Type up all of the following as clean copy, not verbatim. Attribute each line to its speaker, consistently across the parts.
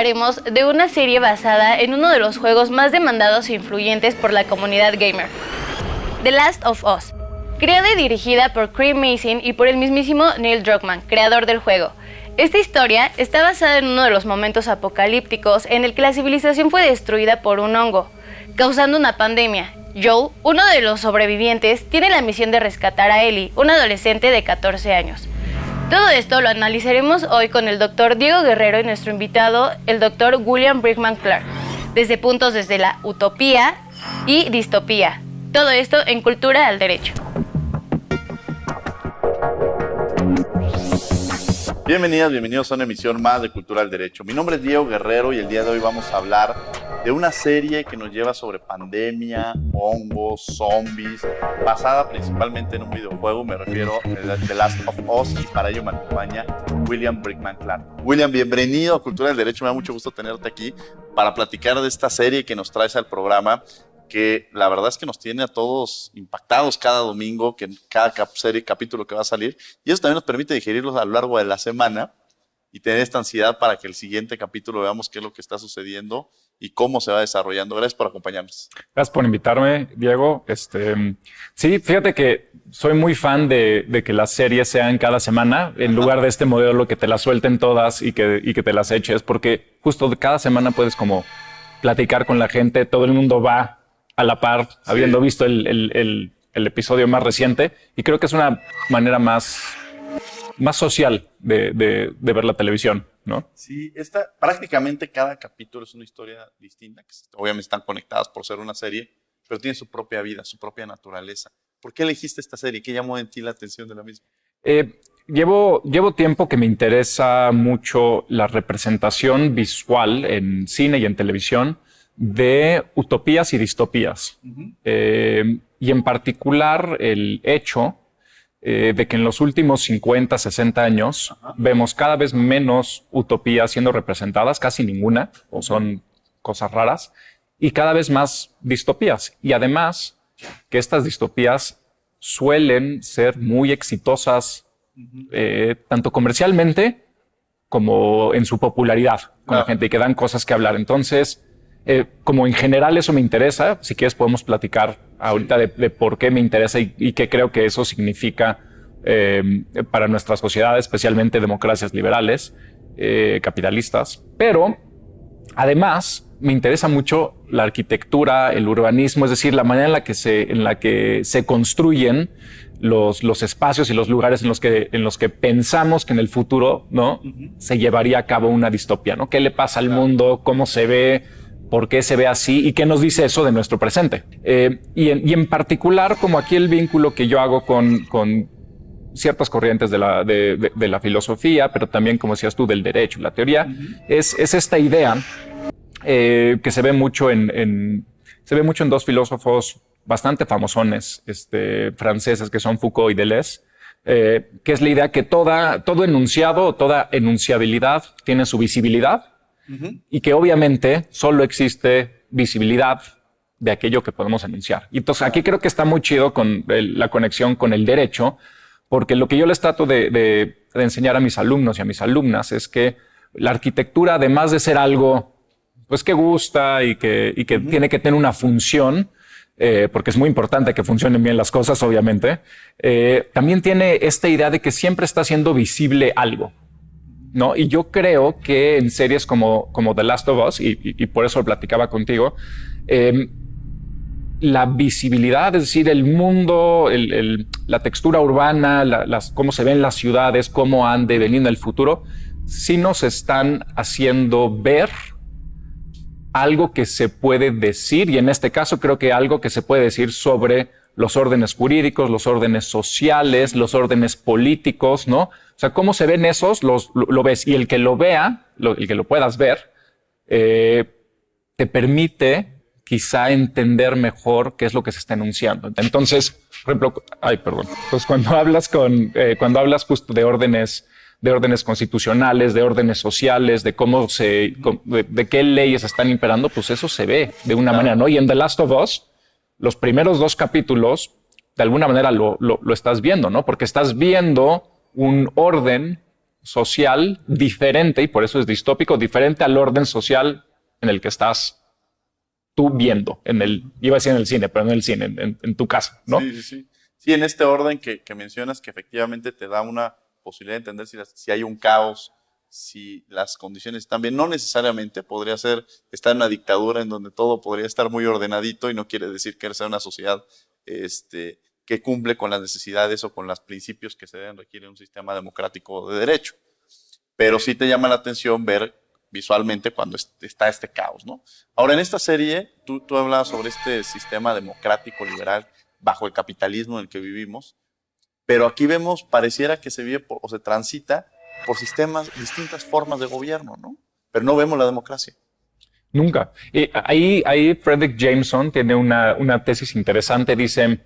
Speaker 1: hablaremos de una serie basada en uno de los juegos más demandados e influyentes por la comunidad gamer, The Last of Us, creada y dirigida por Craig Mazin y por el mismísimo Neil Druckmann, creador del juego. Esta historia está basada en uno de los momentos apocalípticos en el que la civilización fue destruida por un hongo, causando una pandemia. Joel, uno de los sobrevivientes, tiene la misión de rescatar a Ellie, una adolescente de 14 años. Todo esto lo analizaremos hoy con el Dr. Diego Guerrero y nuestro invitado, el Dr. William Brickman Clark, desde puntos desde la utopía y distopía. Todo esto en Cultura al Derecho.
Speaker 2: Bienvenidas, bienvenidos a una emisión más de Cultura al Derecho. Mi nombre es Diego Guerrero y el día de hoy vamos a hablar de una serie que nos lleva sobre pandemia, hongos, zombies, basada principalmente en un videojuego, me refiero a The Last of Us, y para ello me acompaña William Brickman Clark. William, bienvenido a Cultura del Derecho, me da mucho gusto tenerte aquí para platicar de esta serie que nos traes al programa, que la verdad es que nos tiene a todos impactados cada domingo, que en cada serie, capítulo que va a salir, y eso también nos permite digerirlos a lo largo de la semana y tener esta ansiedad para que el siguiente capítulo veamos qué es lo que está sucediendo y cómo se va desarrollando. Gracias por acompañarnos.
Speaker 3: Gracias por invitarme, Diego. Sí, fíjate que soy muy fan de que las series sean cada semana, en lugar de este modelo que te las suelten todas y que te las eches, porque justo cada semana puedes como platicar con la gente, todo el mundo va a la par, sí, habiendo visto el episodio más reciente, y creo que es una manera más social de ver la televisión, ¿no?
Speaker 2: Sí, prácticamente cada capítulo es una historia distinta, que obviamente están conectadas por ser una serie, pero tiene su propia vida, su propia naturaleza. ¿Por qué elegiste esta serie? ¿Qué llamó en ti la atención de la misma?
Speaker 3: Llevo tiempo que me interesa mucho la representación visual en cine y en televisión de utopías y distopías. Uh-huh. Y en particular el hecho de que en los últimos 50, 60 años vemos cada vez menos utopías siendo representadas, casi ninguna, o son cosas raras, y cada vez más distopías. Y además que estas distopías suelen ser muy exitosas, tanto comercialmente como en su popularidad con la gente, y que dan cosas que hablar. Entonces, como en general eso me interesa, si quieres podemos platicar ahorita de por qué me interesa y qué creo que eso significa para nuestra sociedad, especialmente democracias liberales, capitalistas. Pero además me interesa mucho la arquitectura, el urbanismo, es decir, la manera en la que se construyen los espacios y los lugares en los que pensamos que en el futuro, ¿no? Uh-huh. Se llevaría a cabo una distopía, ¿no? ¿Qué le pasa al mundo? ¿Cómo se ve? ¿Por qué se ve así? ¿Y qué nos dice eso de nuestro presente? Y en particular, como aquí el vínculo que yo hago con ciertas corrientes de la filosofía, pero también, como decías tú, del derecho, la teoría, uh-huh, es esta idea que se ve mucho en dos filósofos bastante famosones, franceses, que son Foucault y Deleuze, que es la idea que todo enunciado o toda enunciabilidad tiene su visibilidad. Uh-huh. Y que obviamente solo existe visibilidad de aquello que podemos enunciar. Y entonces aquí creo que está muy chido con la conexión con el derecho, porque lo que yo les trato de enseñar a mis alumnos y a mis alumnas es que la arquitectura, además de ser algo pues que gusta y que uh-huh, tiene que tener una función, porque es muy importante que funcionen bien las cosas, obviamente, también tiene esta idea de que siempre está siendo visible algo, ¿no? Y yo creo que en series como The Last of Us, y por eso lo platicaba contigo, la visibilidad, es decir, el mundo, la textura urbana, cómo se ven las ciudades, cómo han de venir en el futuro, sí nos están haciendo ver algo que se puede decir, y en este caso creo que algo que se puede decir sobre los órdenes jurídicos, los órdenes sociales, los órdenes políticos, ¿no? O sea, cómo se ven esos, lo ves. Y el que lo vea, el que lo puedas ver, te permite quizá entender mejor qué es lo que se está enunciando. Entonces, por ejemplo, pues cuando hablas justo de órdenes constitucionales, de órdenes sociales, de de qué leyes están imperando, pues eso se ve de una manera, ¿no? Y en The Last of Us, los primeros 2 capítulos, de alguna manera lo estás viendo, ¿no? Porque estás viendo un orden social diferente, y por eso es distópico, diferente al orden social en el que estás tú viendo, iba a decir en el cine, pero no en el cine, en tu casa, ¿no?
Speaker 2: Sí, sí, sí. Sí, en este orden que mencionas, que efectivamente te da una posibilidad de entender si hay un caos, si las condiciones están bien. No necesariamente podría estar en una dictadura en donde todo podría estar muy ordenadito y no quiere decir que sea una sociedad que cumple con las necesidades o con los principios que se deben requerir en un sistema democrático de derecho. Pero sí te llama la atención ver visualmente cuando está este caos, ¿no? Ahora, en esta serie, tú hablabas sobre este sistema democrático liberal bajo el capitalismo en el que vivimos, pero aquí vemos, pareciera que se vive o se transita por distintas formas de gobierno, ¿no? Pero no vemos la democracia.
Speaker 3: Nunca. Ahí Fredrick Jameson tiene una tesis interesante, dice,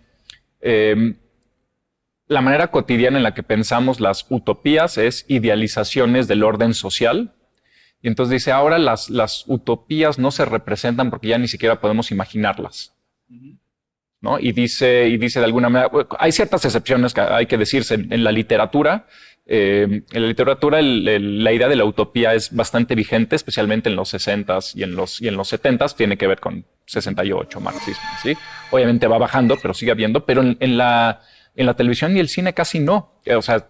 Speaker 3: la manera cotidiana en la que pensamos las utopías es idealizaciones del orden social. Y entonces dice, ahora las utopías no se representan porque ya ni siquiera podemos imaginarlas. ¿No? Y dice de alguna manera, hay ciertas excepciones que hay que decirse en la literatura. En la literatura la idea de la utopía es bastante vigente, especialmente en los 60s y en los 70s. Tiene que ver con 68, marxismo, ¿sí? Obviamente va bajando, pero sigue habiendo. Pero en la televisión y el cine casi no. O sea,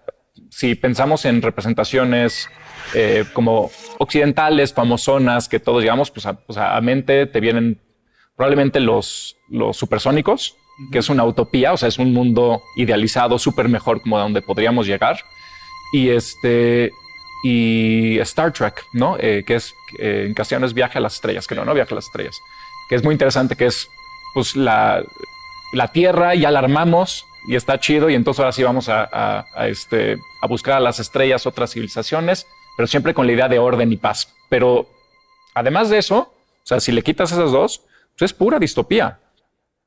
Speaker 3: si pensamos en representaciones como occidentales, famosonas, que todos llegamos, pues a mente te vienen probablemente los supersónicos, que es una utopía, o sea, es un mundo idealizado, súper mejor como a donde podríamos llegar. Y Star Trek, ¿no? Que es, en castellano es Viaje a las Estrellas, que no Viaje a las Estrellas, que es muy interesante, que es, pues, la Tierra ya la armamos y está chido, y entonces ahora sí vamos a buscar a las estrellas, otras civilizaciones, pero siempre con la idea de orden y paz. Pero además de eso, o sea, si le quitas esas dos, pues es pura distopía,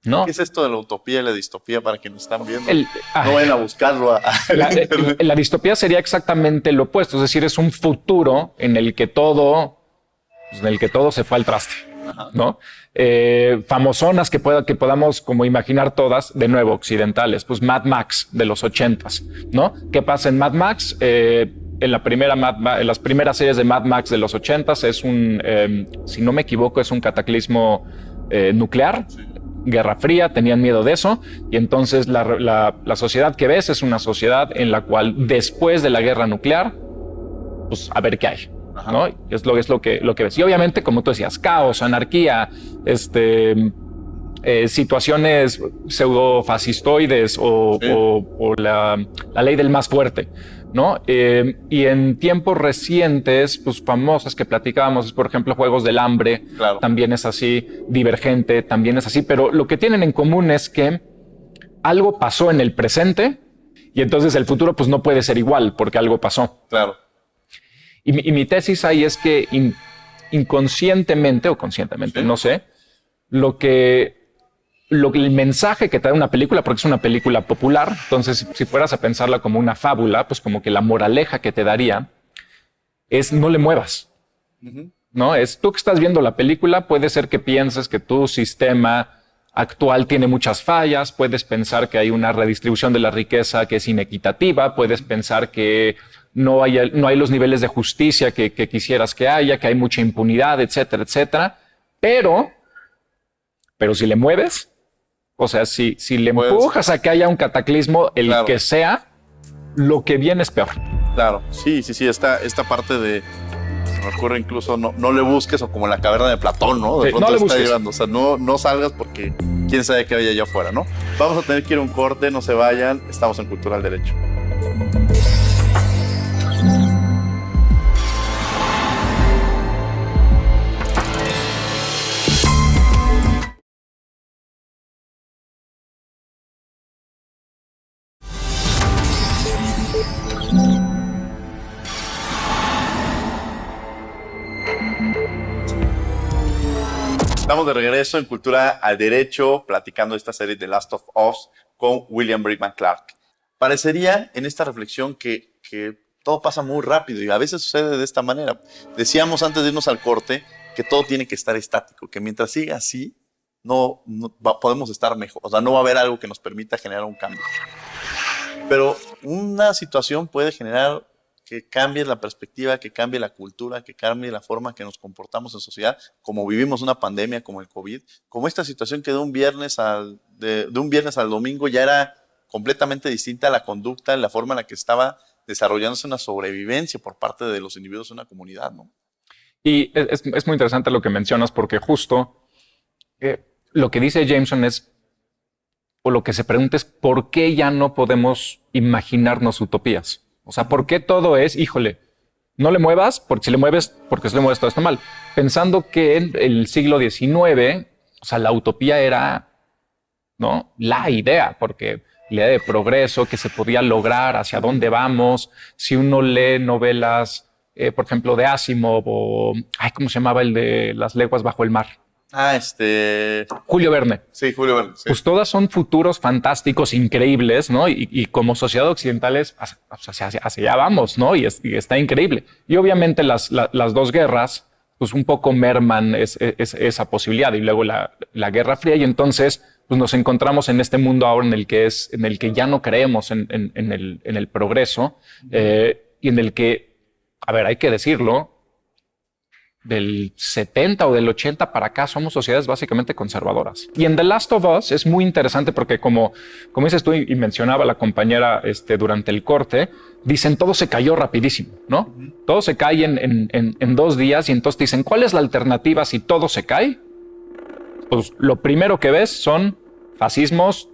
Speaker 3: ¿no?
Speaker 2: ¿Qué es esto de la utopía y la distopía para quienes están viendo? No vayan a buscarlo.
Speaker 3: La distopía sería exactamente lo opuesto, es decir, es un futuro en el que todo se fue al traste, ¿no? Famosonas que podamos como imaginar todas, de nuevo, occidentales, pues Mad Max de los 80s, ¿no? ¿Qué pasa en Mad Max? En las primeras series de Mad Max de los 80s es si no me equivoco, es un cataclismo nuclear, sí. Guerra Fría, tenían miedo de eso, y entonces la sociedad que ves es una sociedad en la cual después de la guerra nuclear, pues a ver qué hay, ¿no? Es lo que ves. Y obviamente, como tú decías, caos, anarquía, situaciones pseudo-fascistoides sí. o la ley del más fuerte, ¿no? Y en tiempos recientes, pues famosas que platicábamos, por ejemplo, Juegos del Hambre, claro. También es así, Divergente también es así, pero lo que tienen en común es que algo pasó en el presente y entonces el futuro pues no puede ser igual porque algo pasó.
Speaker 2: Claro.
Speaker 3: Y mi tesis ahí es que inconscientemente o conscientemente, sí. No sé, el mensaje que te da una película, porque es una película popular, entonces si fueras a pensarla como una fábula, pues como que la moraleja que te daría es no le muevas, ¿no? Es tú que estás viendo la película, puede ser que pienses que tu sistema actual tiene muchas fallas, puedes pensar que hay una redistribución de la riqueza que es inequitativa, puedes pensar que no hay los niveles de justicia que quisieras que haya, que hay mucha impunidad, etcétera, etcétera, pero si le mueves, o sea, si le empujas a que haya un cataclismo, claro. Que sea, lo que viene es peor.
Speaker 2: Claro, sí, esta parte de, se me ocurre incluso, no le busques, o como en la caverna de Platón, ¿no? De pronto no le está llegando, o sea, no salgas porque quién sabe qué hay allá afuera, ¿no? Vamos a tener que ir a un corte, no se vayan, estamos en Cultura al Derecho. Estamos de regreso en Cultura al Derecho, platicando esta serie de Last of Us con William Brickman Clark. Parecería en esta reflexión que todo pasa muy rápido y a veces sucede de esta manera. Decíamos antes de irnos al corte que todo tiene que estar estático, que mientras siga así, no podemos estar mejor. O sea, no va a haber algo que nos permita generar un cambio. Pero una situación puede generar que cambie la perspectiva, que cambie la cultura, que cambie la forma que nos comportamos en sociedad, como vivimos una pandemia como el COVID, como esta situación que de un viernes al domingo ya era completamente distinta a la conducta, la forma en la que estaba desarrollándose una sobrevivencia por parte de los individuos de una comunidad, ¿no?
Speaker 3: Y es muy interesante lo que mencionas porque justo lo que dice Jameson es, o lo que se pregunta es, ¿por qué ya no podemos imaginarnos utopías? O sea, ¿por qué todo es, híjole, no le muevas, porque si le mueves todo está mal? Pensando que en el siglo XIX, o sea, la utopía era, ¿no?, la idea, porque la idea de progreso, que se podía lograr, hacia dónde vamos. Si uno lee novelas, por ejemplo, de Asimov o, ¿cómo se llamaba el de Las leguas bajo el mar? Julio Verne.
Speaker 2: Sí, Julio Verne. Sí.
Speaker 3: Pues todas son futuros fantásticos, increíbles, ¿no? Y como sociedad occidentales, hacia allá vamos, ¿no? Y está increíble. Y obviamente las dos guerras, pues un poco merman esa posibilidad. Y luego la Guerra Fría. Y entonces, pues nos encontramos en este mundo ahora en el que ya no creemos en el progreso, y en el que, a ver, hay que decirlo, del 70 o del 80 para acá somos sociedades básicamente conservadoras. Y en The Last of Us es muy interesante porque como dices tú y mencionaba la compañera durante el corte, dicen todo se cayó rapidísimo, ¿no? Todo se cae en 2 días y entonces dicen, ¿cuál es la alternativa si todo se cae? Pues lo primero que ves son fascismos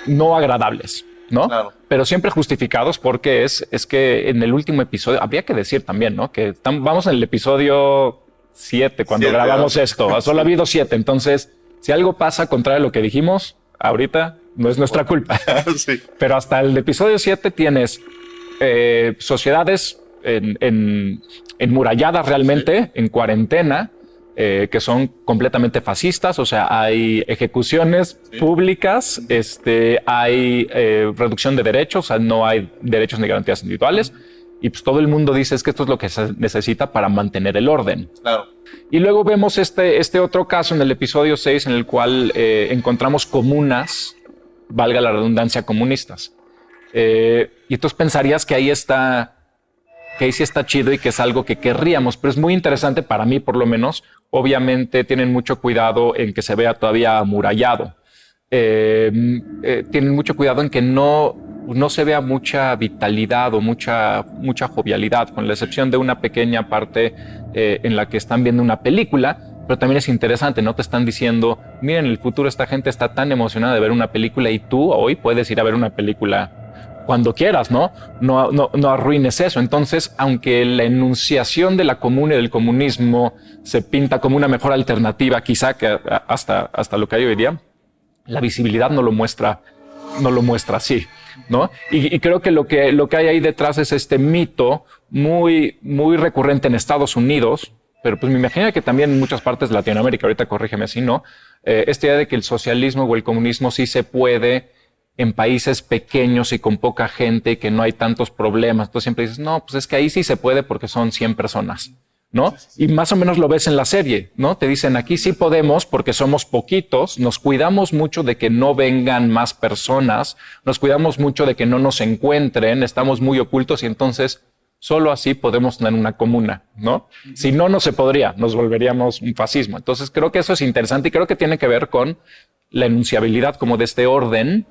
Speaker 3: no agradables, ¿no?
Speaker 2: Claro.
Speaker 3: Pero siempre justificados porque es que en el último episodio, habría que decir también, ¿no?, que vamos en el episodio 7 cuando grabamos esto. Solo ha habido 7. Entonces, si algo pasa contrario a lo que dijimos ahorita, no es nuestra culpa.
Speaker 2: Sí.
Speaker 3: Pero hasta el episodio 7 tienes sociedades enmuralladas realmente, sí, en cuarentena, que son completamente fascistas, o sea, hay ejecuciones, sí, públicas, hay reducción de derechos, o sea, no hay derechos ni garantías individuales, y pues todo el mundo dice es que esto es lo que se necesita para mantener el orden.
Speaker 2: Claro.
Speaker 3: Y luego vemos este otro caso en el episodio 6 en el cual encontramos comunas, valga la redundancia, comunistas. Y entonces pensarías que ahí sí está chido y que es algo que querríamos, pero es muy interesante para mí, por lo menos. Obviamente tienen mucho cuidado en que se vea todavía amurallado. Tienen mucho cuidado en que no se vea mucha vitalidad o mucha jovialidad, con la excepción de una pequeña parte en la que están viendo una película, pero también es interesante, no te están diciendo, miren, en el futuro esta gente está tan emocionada de ver una película y tú hoy puedes ir a ver una película cuando quieras, ¿no? No arruines eso. Entonces, aunque la enunciación de la comuna y del comunismo se pinta como una mejor alternativa, quizá que hasta lo que hay hoy día, la visibilidad no lo muestra así, ¿no? Y creo que lo que hay ahí detrás es este mito muy, muy recurrente en Estados Unidos, pero pues me imagino que también en muchas partes de Latinoamérica, ahorita corrígeme si no, esta idea de que el socialismo o el comunismo sí se puede en países pequeños y con poca gente, que no hay tantos problemas. Tú siempre dices, no, pues es que ahí sí se puede porque son 100 personas, ¿no? Y más o menos lo ves en la serie, ¿no? Te dicen, aquí sí podemos porque somos poquitos, nos cuidamos mucho de que no vengan más personas, nos cuidamos mucho de que no nos encuentren, estamos muy ocultos y entonces solo así podemos tener una comuna, ¿no? Si no, no se podría, nos volveríamos un fascismo. Entonces creo que eso es interesante y creo que tiene que ver con la enunciabilidad como de este orden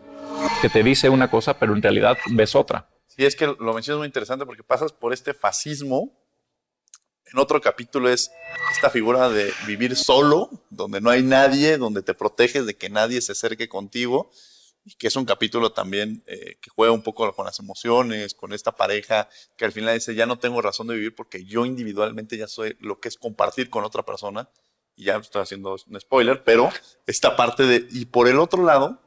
Speaker 3: que te dice una cosa, pero en realidad ves otra.
Speaker 2: Sí, es que lo mencionas muy interesante porque pasas por este fascismo. En otro capítulo es esta figura de vivir solo, donde no hay nadie, donde te proteges de que nadie se acerque contigo, y que es un capítulo también que juega un poco con las emociones, con esta pareja que al final dice, ya no tengo razón de vivir porque yo individualmente ya soy lo que es compartir con otra persona, y ya estoy haciendo un spoiler, pero esta parte de... Y por el otro lado,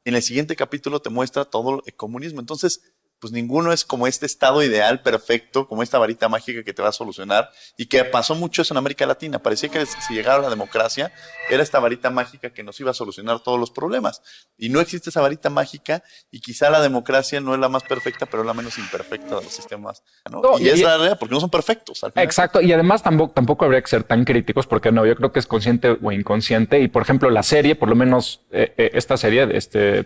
Speaker 2: en el siguiente capítulo te muestra todo el comunismo. Entonces, pues ninguno es como este estado ideal perfecto, como esta varita mágica que te va a solucionar, y que pasó mucho eso en América Latina. Parecía que si llegara la democracia, era esta varita mágica que nos iba a solucionar todos los problemas. Y no existe esa varita mágica, y quizá la democracia no es la más perfecta, pero es la menos imperfecta de los sistemas, ¿no? Y es la realidad, porque no son perfectos. Al final.
Speaker 3: Exacto, y además tampoco habría que ser tan críticos, porque no, yo creo que es consciente o inconsciente, y por ejemplo la serie, por lo menos esta serie,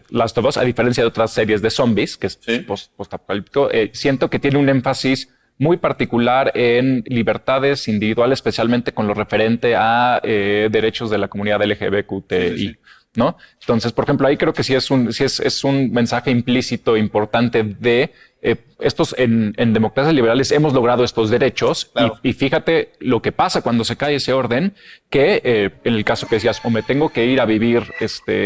Speaker 3: Last of Us, a diferencia de otras series de zombies, que es,
Speaker 2: ¿sí?
Speaker 3: pues postapocalíptico, siento que tiene un énfasis muy particular en libertades individuales, especialmente con lo referente a derechos de la comunidad LGBTQI. Sí. ¿No? Entonces, por ejemplo, ahí creo que sí es un mensaje implícito importante de estos en democracias liberales hemos logrado estos derechos. Claro. Y fíjate lo que pasa cuando se cae ese orden, que en el caso que decías, o me tengo que ir a vivir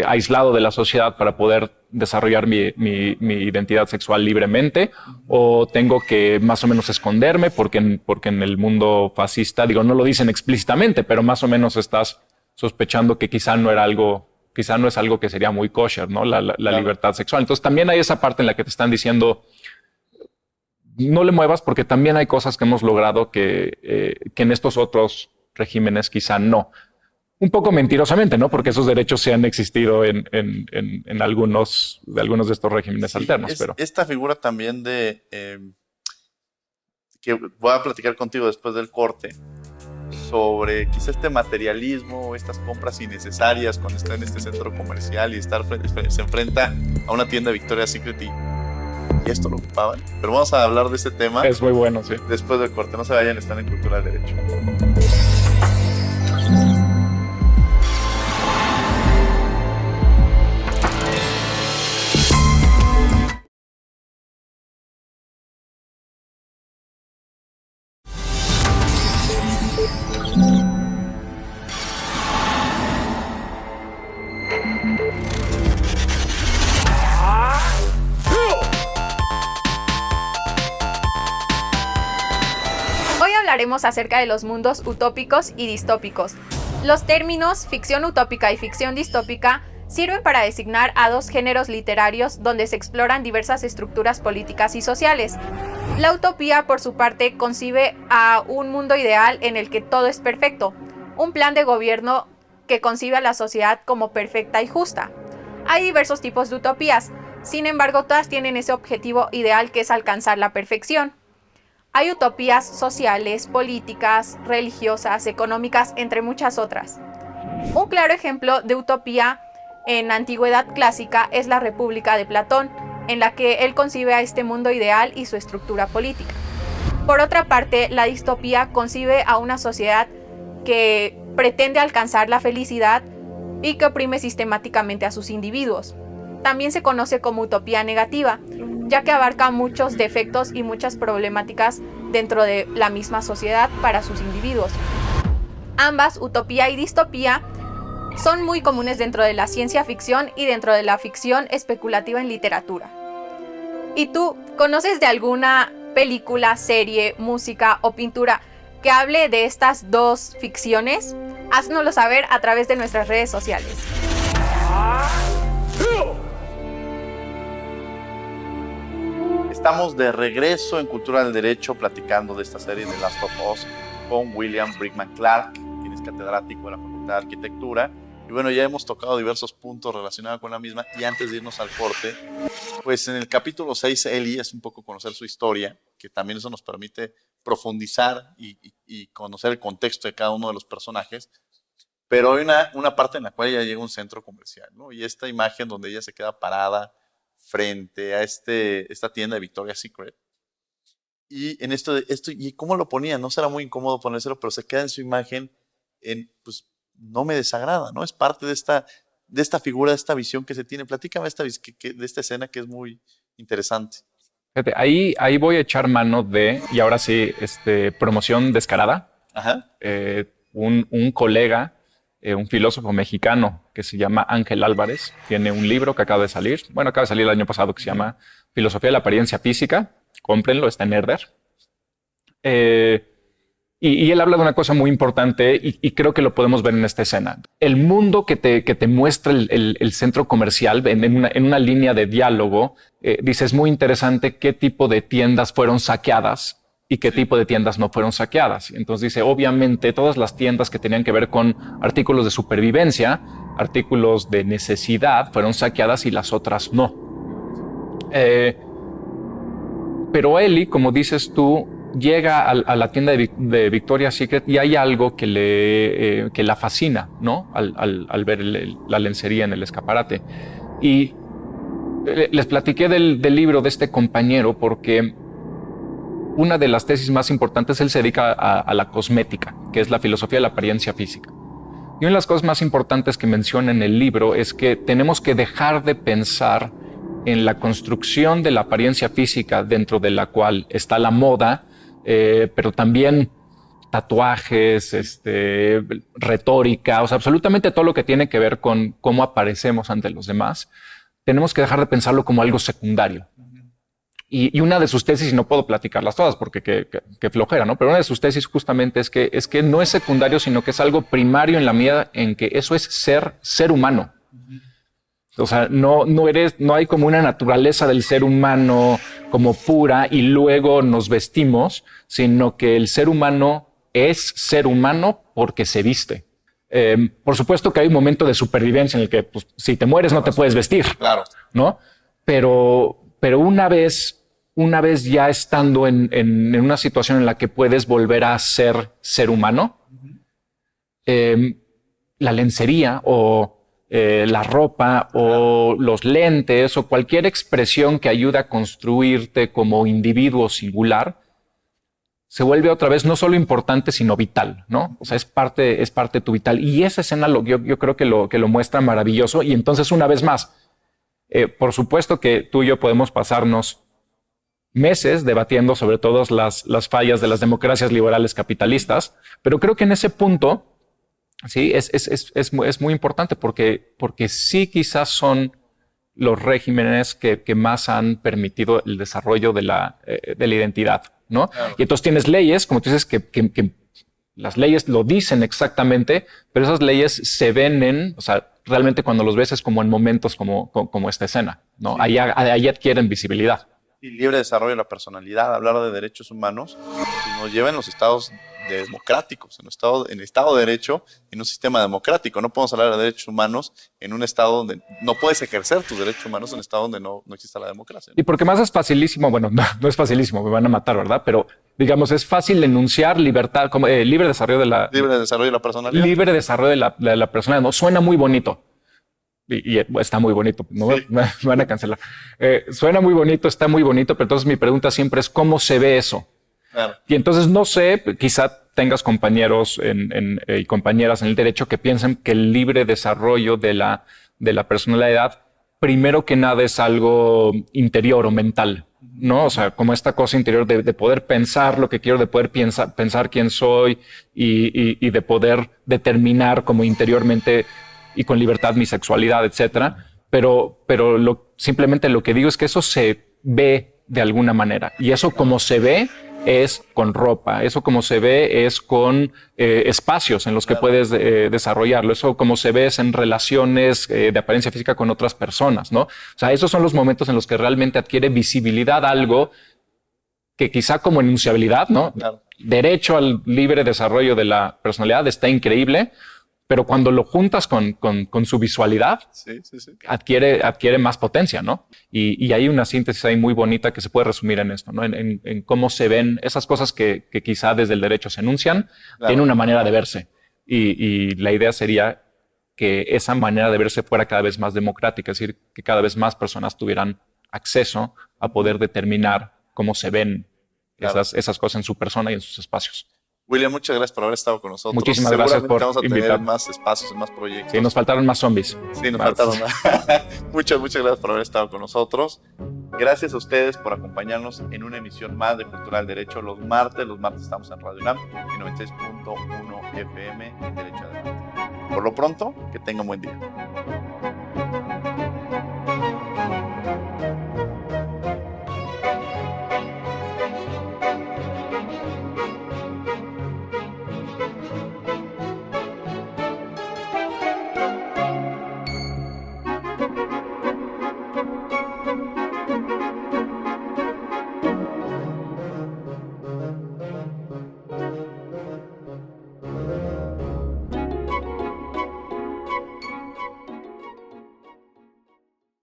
Speaker 3: aislado de la sociedad para poder desarrollar mi identidad sexual libremente, o tengo que más o menos esconderme porque en el mundo fascista, digo, no lo dicen explícitamente, pero más o menos estás sospechando que quizá no es algo que sería muy kosher, ¿no? La claro. Libertad sexual. Entonces también hay esa parte en la que te están diciendo no le muevas porque también hay cosas que hemos logrado que en estos otros regímenes quizá no. Un poco mentirosamente, ¿no? Porque esos derechos sí han existido en algunos de estos regímenes alternos. Pero
Speaker 2: esta figura también que voy a platicar contigo después del corte, sobre quizá este materialismo, estas compras innecesarias cuando está en este centro comercial y se enfrenta a una tienda de Victoria's Secret y esto lo ocupaban. Pero vamos a hablar de este tema.
Speaker 3: Es muy bueno, sí.
Speaker 2: Después del corte. No se vayan, están en Cultura del Derecho.
Speaker 4: Hablaremos acerca de los mundos utópicos y distópicos. Los términos ficción utópica y ficción distópica sirven para designar a dos géneros literarios donde se exploran diversas estructuras políticas y sociales. La utopía, por su parte, concibe a un mundo ideal en el que todo es perfecto, un plan de gobierno que concibe a la sociedad como perfecta y justa. Hay diversos tipos de utopías, sin embargo, todas tienen ese objetivo ideal que es alcanzar la perfección. Hay utopías sociales, políticas, religiosas, económicas, entre muchas otras. Un claro ejemplo de utopía en la antigüedad clásica es la República de Platón, en la que él concibe a este mundo ideal y su estructura política. Por otra parte, la distopía concibe a una sociedad que pretende alcanzar la felicidad y que oprime sistemáticamente a sus individuos. También se conoce como utopía negativa, ya que abarca muchos defectos y muchas problemáticas dentro de la misma sociedad para sus individuos. Ambas, utopía y distopía, son muy comunes dentro de la ciencia ficción y dentro de la ficción especulativa en literatura. ¿Y tú conoces de alguna película, serie, música o pintura que hable de estas dos ficciones? Haznoslo saber a través de nuestras redes sociales.
Speaker 2: Estamos de regreso en Cultura del Derecho platicando de esta serie de Last of Us con William Brickman Clark, quien es catedrático de la Facultad de Arquitectura. Y bueno, ya hemos tocado diversos puntos relacionados con la misma. Y antes de irnos al corte, pues en el capítulo 6, Ellie es un poco conocer su historia, que también eso nos permite profundizar y conocer el contexto de cada uno de los personajes. Pero hay una parte en la cual ella llega a un centro comercial, ¿no? Y esta imagen donde ella se queda parada frente a esta tienda de Victoria's Secret. Y en esto ¿y cómo lo ponía? No será muy incómodo ponérselo, pero se queda en su imagen pues no me desagrada, ¿no? Es parte de esta figura, de esta visión que se tiene. Platícame de esta escena que es muy interesante.
Speaker 3: Fíjate, ahí voy a echar mano de, y ahora sí, promoción descarada.
Speaker 2: Ajá.
Speaker 3: Un colega, un filósofo mexicano que se llama Ángel Álvarez, tiene un libro que acaba de salir el año pasado, que se llama Filosofía de la Apariencia Física. Cómprenlo, está en Herder. Y él habla de una cosa muy importante y creo que lo podemos ver en esta escena. El mundo que te muestra el centro comercial en una línea de diálogo, dice, es muy interesante qué tipo de tiendas fueron saqueadas y qué tipo de tiendas no fueron saqueadas. Entonces dice, obviamente todas las tiendas que tenían que ver con artículos de supervivencia, artículos de necesidad, fueron saqueadas y las otras no. Pero Ellie, como dices tú, llega a la tienda de Victoria's Secret y hay algo que la fascina, ¿no? Al ver la lencería en el escaparate. Y Les platiqué del libro de este compañero porque una de las tesis más importantes, él se dedica a la cosmética, que es la filosofía de la apariencia física. Y una de las cosas más importantes que menciona en el libro es que tenemos que dejar de pensar en la construcción de la apariencia física dentro de la cual está la moda, pero también tatuajes, retórica, o sea, absolutamente todo lo que tiene que ver con cómo aparecemos ante los demás. Tenemos que dejar de pensarlo como algo secundario. Y una de sus tesis, y no puedo platicarlas todas porque qué flojera, ¿no? Pero una de sus tesis justamente es que no es secundario, sino que es algo primario en la medida en que eso es ser humano. O sea, no hay como una naturaleza del ser humano como pura y luego nos vestimos, sino que el ser humano es ser humano porque se viste. Por supuesto que hay un momento de supervivencia en el que pues, si te mueres no te puedes vestir,
Speaker 2: Claro.
Speaker 3: ¿no? Pero una vez ya estando en una situación en la que puedes volver a ser humano, la lencería o la ropa o los lentes o cualquier expresión que ayude a construirte como individuo singular se vuelve otra vez no solo importante, sino vital, ¿no? O sea, es parte de tu vital. Y esa escena yo creo que lo muestra maravilloso. Y entonces, una vez más, por supuesto que tú y yo podemos pasarnos meses debatiendo sobre todas las fallas de las democracias liberales capitalistas, pero creo que en ese punto sí es muy importante porque sí quizás son los regímenes que más han permitido el desarrollo de la identidad, ¿no? Claro. Y entonces tienes leyes, como tú dices, que las leyes lo dicen exactamente, pero esas leyes se ven o sea, realmente cuando los ves es como en momentos como esta escena, ¿no? Sí. Ahí adquieren visibilidad.
Speaker 2: Y libre desarrollo de la personalidad, hablar de derechos humanos, nos lleva en los estados democráticos, en estado de derecho, en un sistema democrático. No podemos hablar de derechos humanos en un estado donde no puedes ejercer tus derechos humanos, en un estado donde no exista la democracia, ¿no?
Speaker 3: Y porque más es facilísimo, bueno, no es facilísimo, me van a matar, ¿verdad? Pero digamos, es fácil enunciar libertad, como libre desarrollo de la...
Speaker 2: Libre desarrollo de la personalidad.
Speaker 3: Libre desarrollo de la personalidad, ¿no? Suena muy bonito. Y está muy bonito, ¿no? Sí. Me van a cancelar. Suena muy bonito, está muy bonito, pero entonces mi pregunta siempre es ¿cómo se ve eso? Claro. Y entonces no sé, quizá tengas compañeros y compañeras en el derecho que piensen que el libre desarrollo de la personalidad, primero que nada es algo interior o mental, ¿no? O sea, como esta cosa interior de poder pensar lo que quiero, de poder pensar quién soy y de poder determinar como interiormente y con libertad mi sexualidad, etcétera. Pero simplemente lo que digo es que eso se ve de alguna manera. Y eso como se ve es con ropa. Eso como se ve es con espacios en los que puedes desarrollarlo. Eso como se ve es en relaciones de apariencia física con otras personas, ¿no? O sea, esos son los momentos en los que realmente adquiere visibilidad algo que quizá como enunciabilidad, ¿no? Claro. Derecho al libre desarrollo de la personalidad está increíble, pero cuando lo juntas con su visualidad, sí. Adquiere más potencia, ¿no? Y hay una síntesis ahí muy bonita que se puede resumir en esto, ¿no? En cómo se ven esas cosas que quizá desde el derecho se enuncian, claro. Tiene una manera de verse. Y la idea sería que esa manera de verse fuera cada vez más democrática, es decir, que cada vez más personas tuvieran acceso a poder determinar cómo se ven, claro. esas cosas en su persona y en sus espacios.
Speaker 2: William, muchas gracias por haber estado con nosotros.
Speaker 3: Muchísimas gracias por
Speaker 2: vamos a tener
Speaker 3: invitar.
Speaker 2: más espacios, más proyectos.
Speaker 3: Sí, nos faltaron más zombies.
Speaker 2: Sí, nos faltaron más. Muchas gracias por haber estado con nosotros. Gracias a ustedes por acompañarnos en una emisión más de Cultura del Derecho los martes. Los martes estamos en Radio UNAM, en 96.1 FM en Derecho a Debate. Por lo pronto, que tengan buen día.